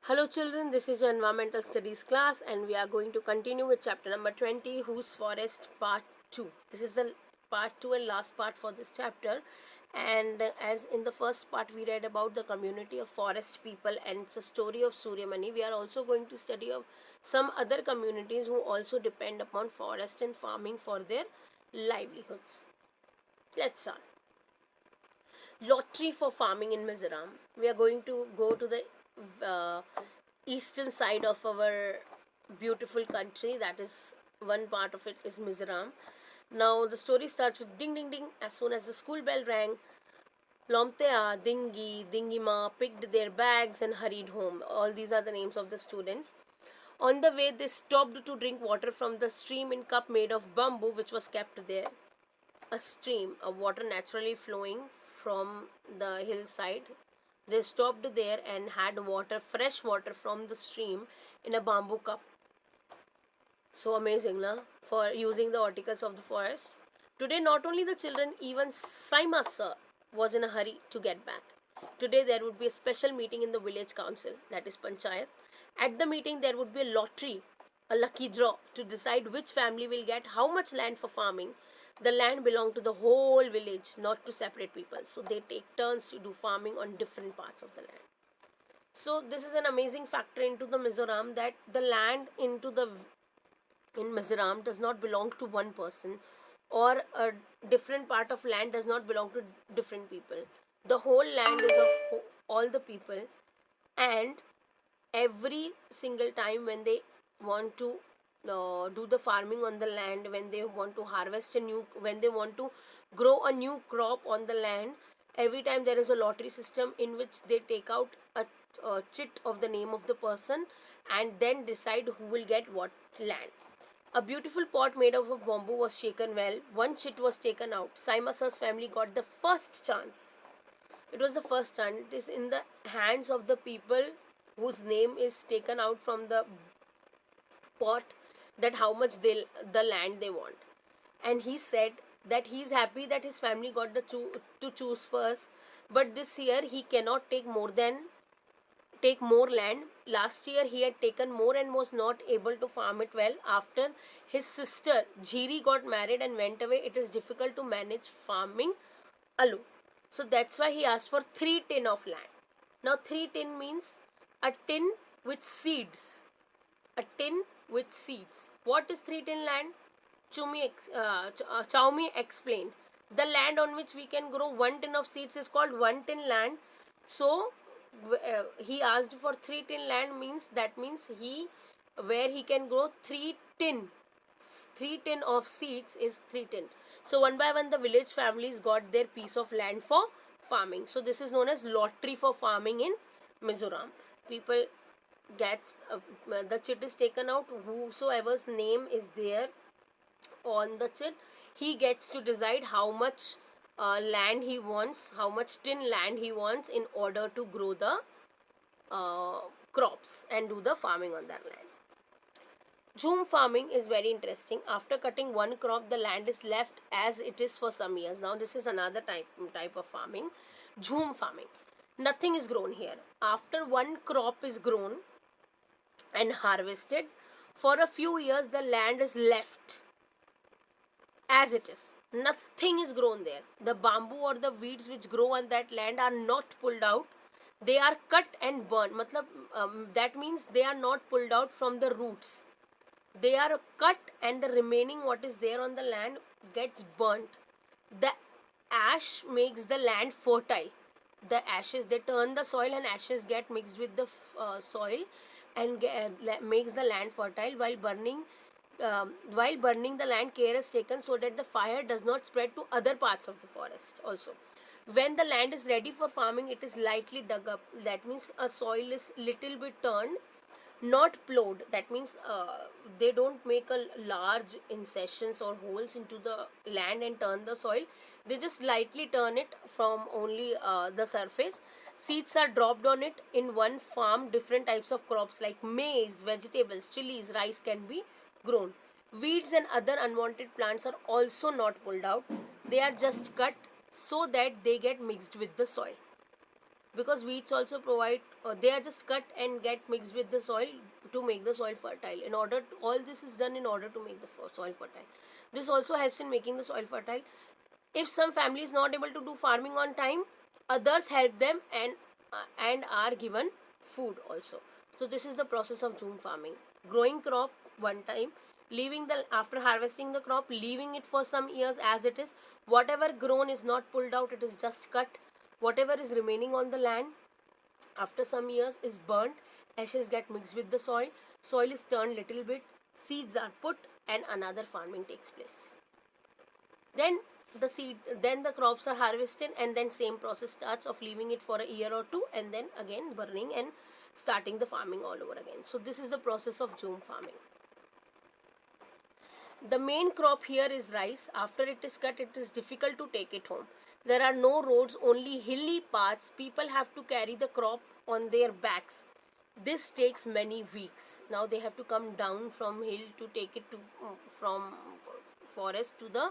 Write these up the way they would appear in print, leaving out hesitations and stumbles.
Hello children, this is your environmental studies class and we are going to continue with chapter number 20, Whose Forest part 2. This is the part 2 and last part for this chapter, and as in the first part we read about the community of forest people and it's a story of Suryamani. We are also going to study of some other communities who also depend upon forest and farming for their livelihoods. Let's start. Lottery for farming in Mizoram. We are going to go to the uh, eastern side of our beautiful country. That is, one part of it is Mizoram. Now the story starts with ding ding ding. As soon as the school bell rang, Lomtea, Dingi, Dingima picked their bags and hurried home. All these are the names of the students. On the way, they stopped to drink water from the stream in cup made of bamboo, which was kept there. A stream of water naturally flowing from the hillside. They stopped there and had water, fresh water from the stream in a bamboo cup. So amazing, na? For using the articles of the forest. Today, not only the children, even Saima sir was in a hurry to get back. Today, there would be a special meeting in the village council, that is Panchayat. At the meeting, there would be a lottery, a lucky draw, to decide which family will get how much land for farming. The land belonged to the whole village, not to separate people. So they take turns to do farming on different parts of the land. So this is an amazing factor into the Mizoram, that the land into the in Mizoram does not belong to one person, or a different part of land does not belong to different people. The whole land is of all the people, and every single time when they want to do the farming on the land, when they want to harvest when they want to grow a new crop on the land, every time there is a lottery system in which they take out a chit of the name of the person and then decide who will get what land. A beautiful pot made of bamboo was shaken well. One chit was taken out. Saimasa's family got the first chance. It was the first chance. It is in the hands of the people whose name is taken out from the pot, that how much the land they want. And he said that he is happy that his family got to choose first, but this year he cannot take more land. Last year he had taken more and was not able to farm it well. After his sister Jhiri got married and went away, it is difficult to manage farming alone. So that's why he asked for 3 tin of land. Now 3 tin means a tin with seeds. A tin with seeds. What is 3 tin land? Chaumi explained. The land on which we can grow 1 tin of seeds is called 1 tin land. So he asked for 3 tin land, means that means he where he can grow 3 tin of seeds is 3 tin. So one by one the village families got their piece of land for farming. So this is known as lottery for farming in Mizoram. People gets the chit is taken out. Whosoever's name is there on the chit, he gets to decide how much land he wants, how much tin land he wants in order to grow the uh, crops and do the farming on that land. Jhum farming is very interesting. After cutting one crop, the land is left as it is for some years. Now this is another type of farming. Jhum farming. Nothing is grown here. After one crop is grown and harvested, for a few years the land is left as it is. Nothing is grown there. The bamboo or the weeds which grow on that land are not pulled out. They are cut and burned. That means they are not pulled out from the roots. They are cut and the remaining what is there on the land gets burnt. The ash makes the land fertile. The ashes, they turn the soil and ashes get mixed with the soil and makes the land fertile. While burning the land, care is taken so that the fire does not spread to other parts of the forest also. When the land is ready for farming, it is lightly dug up. That means a soil is little bit turned, not plowed. That means they don't make a large incisions or holes into the land and turn the soil. They just lightly turn it from only the surface. Seeds are dropped on it. In one farm, different types of crops like maize, vegetables, chilies, rice can be grown. Weeds and other unwanted plants are also not pulled out. They are just cut so that they get mixed with the soil. because weeds also provide, they are just cut and get mixed with the soil to make the soil fertile. In order to, all this is done in order to make the soil fertile. This also helps in making the soil fertile. If some family is not able to do farming on time, others help them and are given food also. So this is the process of Jhum farming. Growing crop one time, leaving the, after harvesting the crop, leaving it for some years as it is. Whatever grown is not pulled out, it is just cut. Whatever is remaining on the land after some years is burnt. Ashes get mixed with the soil. Soil is turned little bit. Seeds are put and another farming takes place. Then the crops are harvested, and then same process starts of leaving it for a year or two, and then again burning and starting the farming all over again. So this is the process of Jhum farming. The main crop here is rice. After it is cut, it is difficult to take it home. There are no roads, only hilly paths. People have to carry the crop on their backs. This takes many weeks. Now they have to come down from hill to take it to from forest to the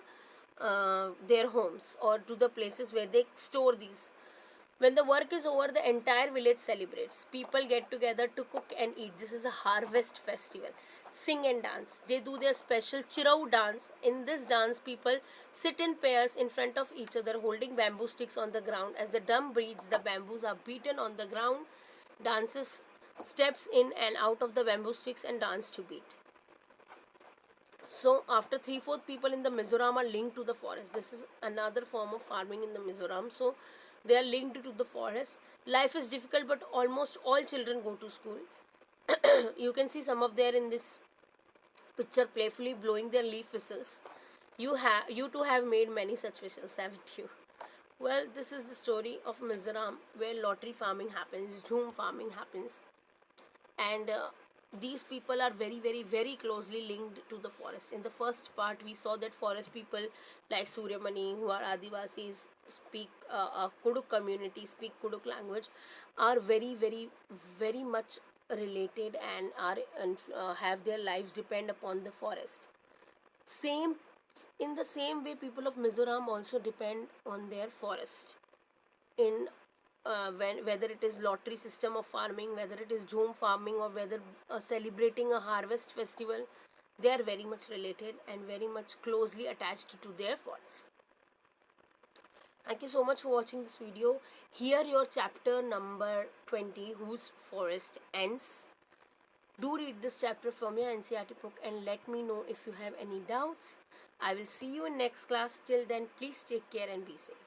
their homes or to the places where they store these. When the work is over, the entire village celebrates. People get together to cook and eat. This is a harvest festival. Sing and dance. They do their special Chirau dance. In this dance, people sit in pairs in front of each other holding bamboo sticks on the ground. As the drum beats, the bamboos are beaten on the ground. Dances steps in and out of the bamboo sticks and dance to beat. So after 3/4 people in the Mizoram are linked to the forest. This is another form of farming in the Mizoram. So they are linked to the forest. Life is difficult, but almost all children go to school. You can see some of them in this picture playfully blowing their leaf whistles. You too have made many such whistles, haven't you? Well, this is the story of Mizoram, where lottery farming happens, Jhum farming happens, and these people are very, very, very closely linked to the forest. In the first part, we saw that forest people like Suryamani, who are Adivasis, speak Kuduk community, speak Kuduk language, are very, very, very much related and are have their lives depend upon the forest. Same, in the same way, people of Mizoram also depend on their forest in whether it is lottery system of farming, whether it is Jhum farming, or whether celebrating a harvest festival, they are very much related and very much closely attached to their forest. Thank you so much for watching this video. Here your chapter number 20, Whose Forest Ends. Do read this chapter from your NCERT book and let me know if you have any doubts. I will see you in next class. Till then, please take care and be safe.